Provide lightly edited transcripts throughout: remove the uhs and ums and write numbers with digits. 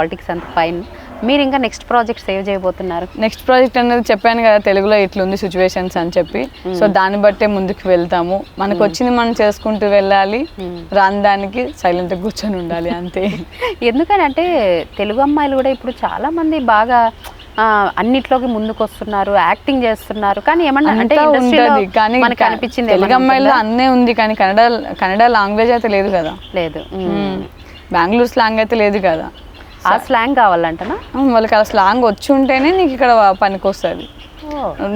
Politics అంత fine. మీరు ఇంకా నెక్స్ట్ ప్రాజెక్ట్ సేవ్ చేయబోతున్నారు? నెక్స్ట్ ప్రాజెక్ట్ అనేది చెప్పాను కదా, తెలుగులో ఇట్లుంది సిచ్యువేషన్స్ అని చెప్పి. సో దాన్ని బట్టే ముందుకు వెళ్తాము. మనకు వచ్చింది మనం చేసుకుంటూ వెళ్ళాలి, రాని దానికి సైలెంట్గా కూర్చొని ఉండాలి అంతే. ఎందుకని అంటే తెలుగు అమ్మాయిలు కూడా ఇప్పుడు చాలా మంది బాగా అన్నిట్లోకి ముందుకు వస్తున్నారు, యాక్టింగ్ చేస్తున్నారు. కానీ ఏమన్నా అంటే ఉంటది, కానీ మనకి అనిపించింది తెలుగు అమ్మాయిలో అన్నీ ఉంది, కానీ కన్నడ లాంగ్వేజ్ అయితే లేదు కదా. లేదు. బెంగళూరు స్లాంగ్ అయితే లేదు కదా. ఆ స్లాంగ్ కావాలంటనా? వాళ్ళకి ఆ స్లాంగ్ వచ్చి ఉంటేనే నీకు ఇక్కడ పనికి వస్తుంది.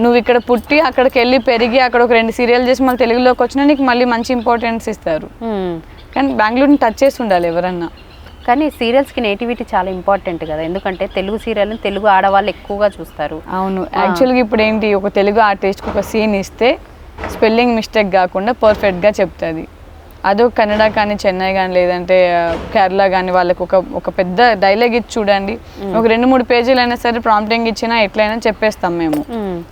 నువ్వు ఇక్కడ పుట్టి అక్కడికి వెళ్ళి పెరిగి అక్కడ ఒక 2 సీరియల్ చేసి మళ్ళీ తెలుగులోకి వచ్చినా నీకు మళ్ళీ మంచి ఇంపార్టెన్స్ ఇస్తారు. కానీ బెంగళూరుని టచ్ చేసి ఉండాలి ఎవరన్నా. కానీ సీరియల్స్కి నేటివిటీ చాలా ఇంపార్టెంట్ కదా, ఎందుకంటే తెలుగు సీరియల్ని తెలుగు ఆడవాళ్ళు ఎక్కువగా చూస్తారు. అవును, యాక్చువల్గా ఇప్పుడు ఏంటి, ఒక తెలుగు ఆర్టిస్ట్కి ఒక సీన్ ఇస్తే స్పెల్లింగ్ మిస్టేక్ కాకుండా పర్ఫెక్ట్గా చెప్తుంది. అదో కన్నడ కానీ చెన్నై కానీ లేదంటే కేరళ కానీ వాళ్ళకి ఒక పెద్ద డైలాగ్ ఇచ్చి చూడండి, ఒక 2-3 పేజీలు అయినా సరే ప్రాంప్టింగ్ ఇచ్చినా ఎట్లయినా చెప్పేస్తాం మేము.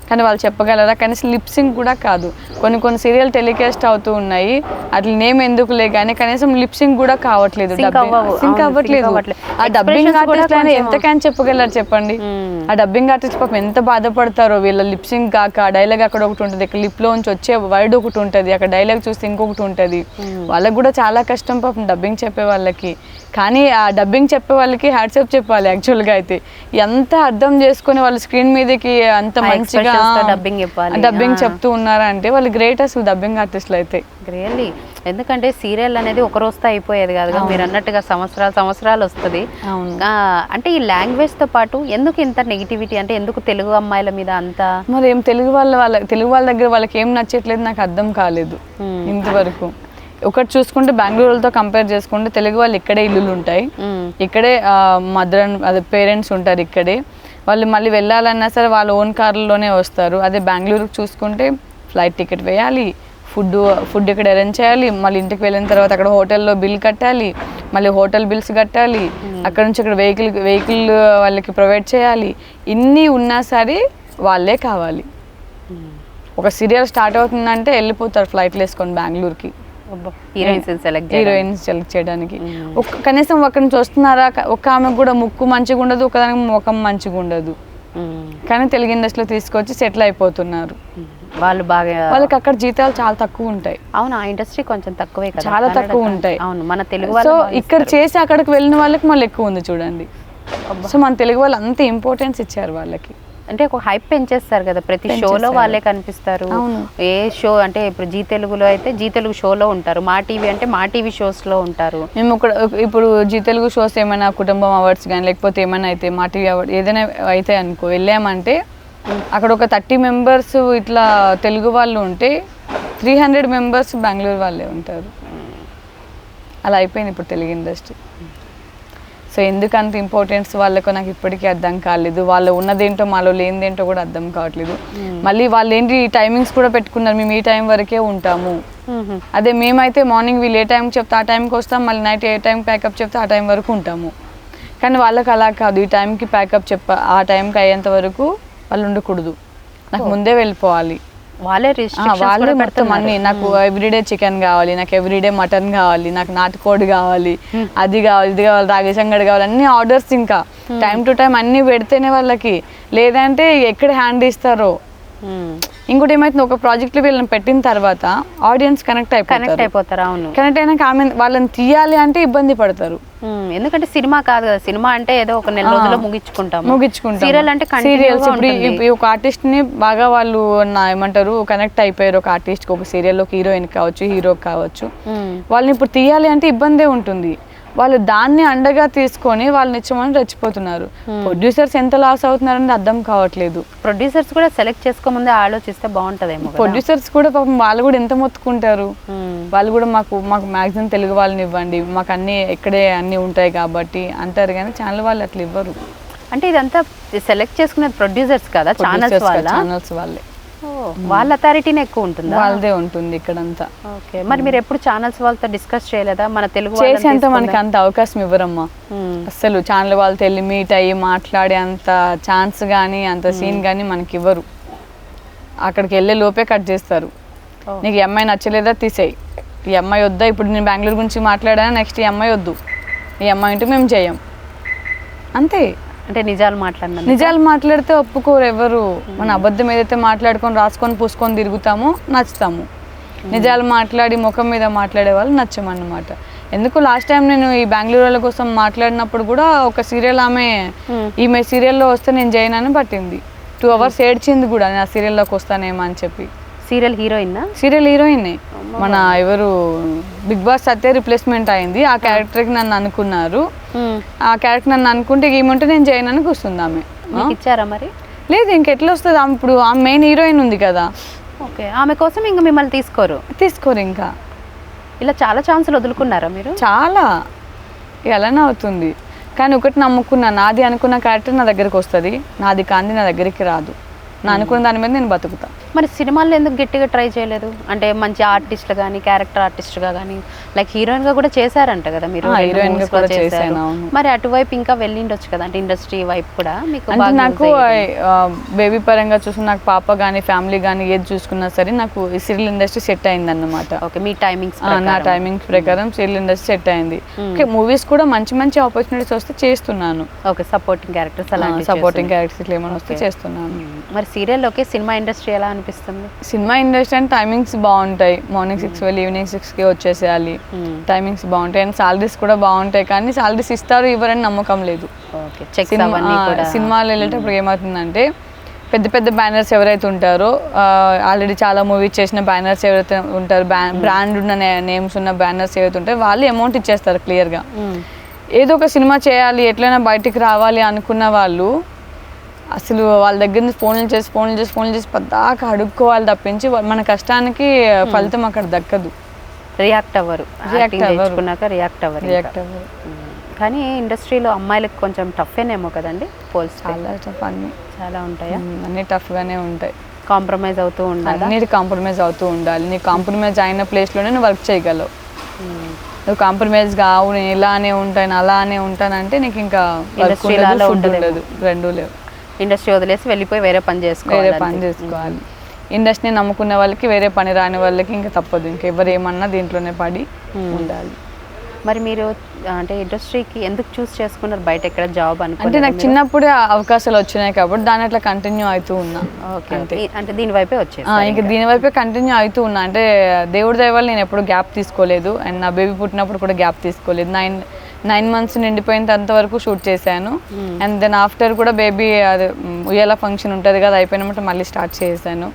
కానీ వాళ్ళు చెప్పగలరా? కనీసం లిప్సింగ్ కూడా కాదు. కొన్ని సీరియల్ టెలికాస్ట్ అవుతూ ఉన్నాయి, అట్లా నేమ్ ఎందుకులే కానీ కనీసం లిప్సింగ్ కూడా కావట్లేదు, సింక్ అవ్వట్లేదు. ఆ డబ్బింగ్ ఆర్టిస్ట్ అయినా ఎంతకైనా చెప్పగలరు చెప్పండి. ఆ డబ్బింగ్ ఆర్టిస్ట్ పాపం ఎంత బాధపడతారో, వీళ్ళ లిప్సింగ్ కాక డైలాగ్ అక్కడ ఒకటి ఉంటుంది, ఇక్కడ లిప్లో నుంచి వచ్చే వర్డ్ ఒకటి ఉంటుంది, అక్కడ డైలాగ్ చూస్తే ఇంకొకటి ఉంటుంది. వాళ్ళకి కూడా చాలా కష్టం పాపం డబ్బింగ్ చెప్పే వాళ్ళకి. కానీ ఆ డబ్బింగ్ చెప్పే వాళ్ళకి హ్యాట్సాప్ చెప్పాలి యాక్చువల్గా. అయితే ఎంత అర్థం చేసుకుని వాళ్ళు స్క్రీన్ మీదకి అంత మంచిగా డబ్బింగ్ చెప్తూ ఉన్నారంటే వాళ్ళు గ్రేట్ అసలు డబ్బింగ్ ఆర్టిస్టులు అయితే. రియల్లీ, ఎందుకంటే సీరియల్ అనేది ఒక రోజుతో అయిపోయేది కాదు, మీరు అన్నట్టుగా సంవత్సరాలు వస్తుంది. అంటే ఈ లాంగ్వేజ్తో పాటు ఎందుకు ఇంత నెగిటివిటీ, అంటే ఎందుకు తెలుగు అమ్మాయిల మీద అంత? మరి ఏం తెలుగు వాళ్ళ దగ్గర వాళ్ళకి ఏం నచ్చట్లేదు నాకు అర్థం కాలేదు ఇంతవరకు. ఒకటి చూసుకుంటే బెంగళూరుతో కంపేర్ చేసుకుంటే తెలుగు వాళ్ళు ఇక్కడే ఇల్లులు ఉంటాయి, ఇక్కడే అదే పేరెంట్స్ ఉంటారు ఇక్కడే. వాళ్ళు మళ్ళీ వెళ్ళాలన్నా సరే వాళ్ళ ఓన్ కార్లోనే వస్తారు. అదే బెంగళూరుకి చూసుకుంటే ఫ్లైట్ టికెట్ వేయాలి, ఫుడ్ ఇక్కడ అరేంజ్ చేయాలి, మళ్ళీ ఇంటికి వెళ్ళిన తర్వాత అక్కడ హోటల్లో బిల్ కట్టాలి, మళ్ళీ హోటల్ బిల్స్ కట్టాలి, అక్కడ నుంచి ఇక్కడ వెహికల్ వాళ్ళకి ప్రొవైడ్ చేయాలి. ఇన్ని ఉన్నా సరే వాళ్ళే కావాలి. ఒక సీరియల్ స్టార్ట్ అవుతుందంటే వెళ్ళిపోతారు ఫ్లైట్లు వేసుకొని బెంగళూరుకి హీరోయిన్స్ సెలెక్ట్ చేయడానికి. కనీసం ఒక్కడి నుంచి వస్తున్నారా, ఒక ఆమెకు కూడా ముక్కు మంచిగా ఉండదు, ఒకదానికి ముఖం మంచిగా ఉండదు, కానీ తెలుగు ఇండస్ట్రీలో తీసుకొచ్చి సెటిల్ అయిపోతున్నారు. వాళ్ళకి అక్కడ జీతాలు చాలా తక్కువ ఉంటాయి. అవును, ఆ ఇండస్ట్రీ కొంచెం తక్కువే కదా, చాలా తక్కువ ఉంటాయి. అవును, మన తెలుగు సో ఇక్కడ చేసి అక్కడికి వెళ్ళిన వాళ్ళకి మళ్ళీ ఎక్కువ ఉంది చూడండి. సో మన తెలుగు వాళ్ళు అంత ఇంపార్టెన్స్ ఇచ్చారు వాళ్ళకి. అంటే ఒక హైప్ పెంచేస్తారు కదా, ప్రతి షోలో వాళ్ళే కనిపిస్తారు. ఏ షో అంటే ఇప్పుడు జీ తెలుగులో అయితే జీ తెలుగు షోలో ఉంటారు, మా టీవీ అంటే మా టీవీ షోస్లో ఉంటారు. మేము ఇప్పుడు జీ తెలుగు షోస్ ఏమైనా కుటుంబం అవార్డ్స్ కానీ లేకపోతే ఏమైనా అయితే మా టీవీ అవార్డ్ ఏదైనా అయితే అనుకో వెళ్ళామంటే అక్కడ ఒక 30 మెంబర్స్ ఇట్లా తెలుగు వాళ్ళు ఉంటే 300 మెంబర్స్ బెంగళూరు వాళ్ళే ఉంటారు. అలా అయిపోయింది ఇప్పుడు తెలుగు ఇండస్ట్రీ. సో ఎందుకంత ఇంపార్టెన్స్ వాళ్ళకు నాకు ఇప్పటికీ అర్థం కాలేదు. వాళ్ళు ఉన్నదేంటో మాలో లేనిదేంటో కూడా అర్థం కావట్లేదు. మళ్ళీ వాళ్ళు ఏంటి టైమింగ్స్ కూడా పెట్టుకున్నారు, మేము ఈ టైం వరకే ఉంటాము. అదే మేమైతే మార్నింగ్ వీళ్ళు ఏ టైంకి చెప్తే ఆ టైంకి వస్తాం, మళ్ళీ నైట్ ఏ టైంకి ప్యాకప్ చెప్తే ఆ టైం వరకు ఉంటాము. కానీ వాళ్ళకి అలా కాదు, ఈ టైంకి ప్యాకప్ ఆ టైంకి అయ్యేంత వరకు వాళ్ళు ఉండకూడదు, నాకు ముందే వెళ్ళిపోవాలి. వాళ్ళే మొత్తం అన్ని, నాకు ఎవ్రీడే చికెన్ కావాలి, నాకు ఎవ్రీడే మటన్ కావాలి, నాకు నాటుకోడి కావాలి, అది కావాలి, ఇది కావాలి, రాగి సంగడి కావాలి, అన్ని ఆర్డర్స్ ఇంకా టైం టు టైం అన్ని పెడితేనే వాళ్ళకి, లేదంటే ఎక్కడ హ్యాండ్ ఇస్తారో. ఇంకోటి ఏమైతుంది, ఒక ప్రాజెక్ట్ వీళ్ళని పెట్టిన తర్వాత ఆడియన్స్ కనెక్ట్ అయిపోతారు. అవును, కనెక్ట్ అయినాక వాళ్ళని తీయాలి అంటే ఇబ్బంది పడతారు. ఎందుకంటే సినిమా కాదు కదా, సినిమా అంటే ఏదో ఒక నెల రోజుల్లో ముగించుకుంటాం. సీరియల్ అంటే సీరియల్స్ ఇప్పుడు ఒక ఆర్టిస్ట్ ని బాగా వాళ్ళు ఏమంటారు కనెక్ట్ అయిపోయారు, ఒక ఆర్టిస్ట్ ఒక సీరియల్లో హీరోయిన్ కావచ్చు, హీరో కావచ్చు, వాళ్ళని ఇప్పుడు తీయాలి అంటే ఇబ్బందే ఉంటుంది. వాళ్ళు దాన్ని అండగా తీసుకొని వాళ్ళని ఇచ్చమని రెచ్చిపోతున్నారు. ప్రొడ్యూసర్స్ ఎంత లాస్ అవుతున్నారని అర్థం కావట్లేదు. ప్రొడ్యూసర్స్ కూడా సెలెక్ట్ చేసుకోముందే ఆలోచిస్తే బాగుంటదేమో. ప్రొడ్యూసర్స్ కూడా పాపం వాళ్ళు కూడా ఎంత మొత్తుకుంటారు. వాళ్ళు కూడా మాకు మ్యాక్సిమం తెలుగు వాళ్ళని ఇవ్వండి, మాకు అన్ని ఇక్కడే అన్ని ఉంటాయి కాబట్టి అంటారు, కానీ ఛానల్ వాళ్ళు అట్లా ఇవ్వరు. అంటే ఇదంతా సెలెక్ట్ చేసుకునేది ప్రొడ్యూసర్స్ కదా, ఛానల్స్ వాళ్ళే. వాళ్ళ అథారిటీనే ఎక్కువ ఉంటుంది, వాళ్ళదే ఉంటుంది ఇక్కడంతా. ఓకే, మరి మీరు ఎప్పుడు ఛానల్స్ వాళ్ళతో డిస్కస్ చేయలేదా? మన తెలుగు చేసేంత మనకి అంత అవకాశం ఇవ్వరమ్మా అసలు. ఛానల్ వాళ్ళతో వెళ్ళి మీట్ అయ్యి మాట్లాడే అంత ఛాన్స్ కానీ అంత సీన్ కానీ మనకి ఇవ్వరు. అక్కడికి వెళ్ళే లోపే కట్ చేస్తారు. నీకు ఈ అమ్మాయి నచ్చలేదా తీసేయి, ఈ అమ్మాయి వద్దా, ఇప్పుడు నేను బెంగళూరు గురించి మాట్లాడాను, నెక్స్ట్ ఈ అమ్మాయి వద్దు, ఈ అమ్మాయి అంటే మేము చేయం, అంతే. అంటే నిజాలు మాట్లాడిన నిజాలు మాట్లాడితే ఒప్పుకోరు ఎవరు. మన అబద్ధం ఏదైతే మాట్లాడుకొని రాసుకొని పూసుకొని తిరుగుతామో నచ్చుతాము. నిజాలు మాట్లాడి ముఖం మీద మాట్లాడే వాళ్ళు నచ్చమన్నమాట. ఎందుకు లాస్ట్ టైం నేను ఈ బెంగళూరు వాళ్ళ కోసం మాట్లాడినప్పుడు కూడా ఒక సీరియల్ ఈమె సీరియల్లో వస్తే నేను చేయనని పట్టింది. 2 hours ఏడ్చింది కూడా నేను ఆ సీరియల్లోకి వస్తానేమో అని చెప్పి. సీరియల్ హీరోయిన్ సీరియల్ హీరోయిన్ మన ఎవరు బిగ్ బాస్ సత్య రిప్లేస్మెంట్ అయింది. ఆ క్యారెక్టర్కి నన్ను అనుకున్నారు. ఆ క్యారెక్టర్ నన్ను అనుకుంటే ఏమంటే నేను చేయనని కూర్చుంది ఆమె. ఇచ్చారా మరి? లేదు, ఇంకెట్లా వస్తుంది ఆమె ఇప్పుడు ఆమె మెయిన్ హీరోయిన్ ఉంది కదా. ఓకే, ఆమె కోసం ఇంకా మిమ్మల్ని తీసుకోరు ఇంకా. ఇలా చాలా ఛాన్సులు వదులుకున్నారా మీరు? చాలా ఎలానే అవుతుంది. కానీ ఒకటి నమ్ముకున్నా, నాది అనుకున్న క్యారెక్టర్ నా దగ్గరికి వస్తుంది, నాది కాంది నా దగ్గరికి రాదు. నా అనుకున్న దాని మీద నేను బతుకుతా. మరి సినిమాల్లో ఎందుకు గట్టిగా ట్రై చేయలేదు? అంటే మంచి ఆర్టిస్టులు కానీ క్యారెక్టర్ ఆర్టిస్ట్గా కానీ లైక్ హీరోయిన్గా కూడా చేశారంట కదా మీరు? హీరోయిన్గా కూడా చేశాను. మరి అటువైపు ఇంకా వెళ్ళిండొచ్చు కదా, అంటే ఇండస్ట్రీ వైపు కూడా మీకు? అంటే నాకు బేబీ పరంగా చూసుకున్న నాకు పాప కానీ ఫ్యామిలీ కానీ ఏది చూసుకున్నా సరే నాకు ఈ సీరియల్ ఇండస్ట్రీ సెట్ అయిందన్నమాట. ఓకే, మీ టైమింగ్స్ నా టైమింగ్స్ ప్రకారం సీరియల్ ఇండస్ట్రీ సెట్ అయింది. ఓకే, మూవీస్ కూడా మంచి మంచి ఆపర్చునిటీస్ వస్తే చేస్తున్నాను. ఓకే, సపోర్టింగ్ క్యారెక్టర్స్ అలాంటి సపోర్టింగ్ క్యారెక్టర్స్ ఇట్లా ఏమైనా వస్తే చేస్తున్నాను. మరి సీరియల్లోకి సినిమా ఇండస్ట్రీ ఎలా అనిపిస్తుంది? సినిమా ఇండస్ట్రీ అంటే టైమింగ్స్ బాగుంటాయి. మార్నింగ్ 6 వెళ్ళి ఈవినింగ్ 6కి వచ్చేసేయాలి. టైమింగ్స్ బాగుంటాయి అండ్ సాలరీస్ కూడా బాగుంటాయి. కానీ సాలరీస్ ఇస్తారు ఇవ్వరని నమ్మకం లేదు. సినిమాలు వెళ్ళేటప్పుడు ఏమవుతుందంటే పెద్ద పెద్ద బ్యానర్స్ ఎవరైతే ఉంటారో, ఆల్రెడీ చాలా మూవీస్ చేసిన బ్యానర్స్ ఎవరైతే ఉంటారో, బ్రాండ్ ఉన్న నేమ్స్ ఉన్న బ్యానర్స్ ఏవైతే ఉంటారో వాళ్ళు అమౌంట్ ఇచ్చేస్తారు క్లియర్గా. ఏదో ఒక సినిమా చేయాలి, ఎట్లయినా బయటికి రావాలి అనుకున్న వాళ్ళు అసలు వాళ్ళ దగ్గర నుంచి ఫోన్లు చేసి పద్దాకా అడుక్కోవాలి తప్పించి మన కష్టానికి ఫలితం అక్కడ దక్కదు. రియాక్ట్ అవ్వరు. కానీ ఇండస్ట్రీలో అమ్మాయిలకు కొంచెం టఫ్ ఏమో కదండి పోల్స్? చాలా టఫ్, అన్ని చాలా ఉంటాయా? అన్ని టఫ్గానే ఉంటాయి. కాంప్రమైజ్ అవుతూ ఉండాలి, అన్నిటి కాంప్రమైజ్ అవుతూ ఉండాలి. నీ కాంప్రమైజ్ అయిన ప్లేస్లోనే నువ్వు వర్క్ చేయగలవు. నువ్వు కాంప్రమైజ్ కావు, నేను ఇలానే ఉంటాను అలానే ఉంటానంటే నీకు ఇంకా ఫుడ్ ఉండదు, రెండూ లేవు. ఇండస్ట్రీ వదిలేసి వెళ్ళిపోయి వేరే పని చేసుకోవాలి. ఇండస్ట్రీని నమ్ముకునే వాళ్ళకి, వేరే పని రాని వాళ్ళకి ఇంకా తప్పదు. ఇంకా ఎవరు ఏమన్నా దీంట్లోనే పడి ఉండాలి. మరి మీరు అంటే ఇండస్ట్రీకి ఎందుకు చూస్ చేసుకున్నారు? బయట ఎక్కడ జాబ్ అంటే నాకు చిన్నప్పుడే అవకాశాలు వచ్చినాయి కాబట్టి దాని అట్లా కంటిన్యూ అవుతూ ఉన్నా. అంటే దీని వైపే వచ్చేది, ఇంకా దీని వైపే కంటిన్యూ అవుతూ ఉన్నా. అంటే దేవుడి దయ వల్ల నేను ఎప్పుడు గ్యాప్ తీసుకోలేదు. అండ్ నా బేబీ పుట్టినప్పుడు కూడా గ్యాప్ తీసుకోలేదు. 9 months నిండిపోయినంత వరకు షూట్ చేశాను. అండ్ దెన్ ఆఫ్టర్ కూడా బేబీ అది ఉయ్యాల ఫంక్షన్ ఉంటుంది కదా, అయిపోయినప్పుడు మళ్ళీ స్టార్ట్ చేశాను.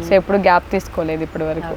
సో ఎప్పుడు గ్యాప్ తీసుకోలేదు ఇప్పటి వరకు.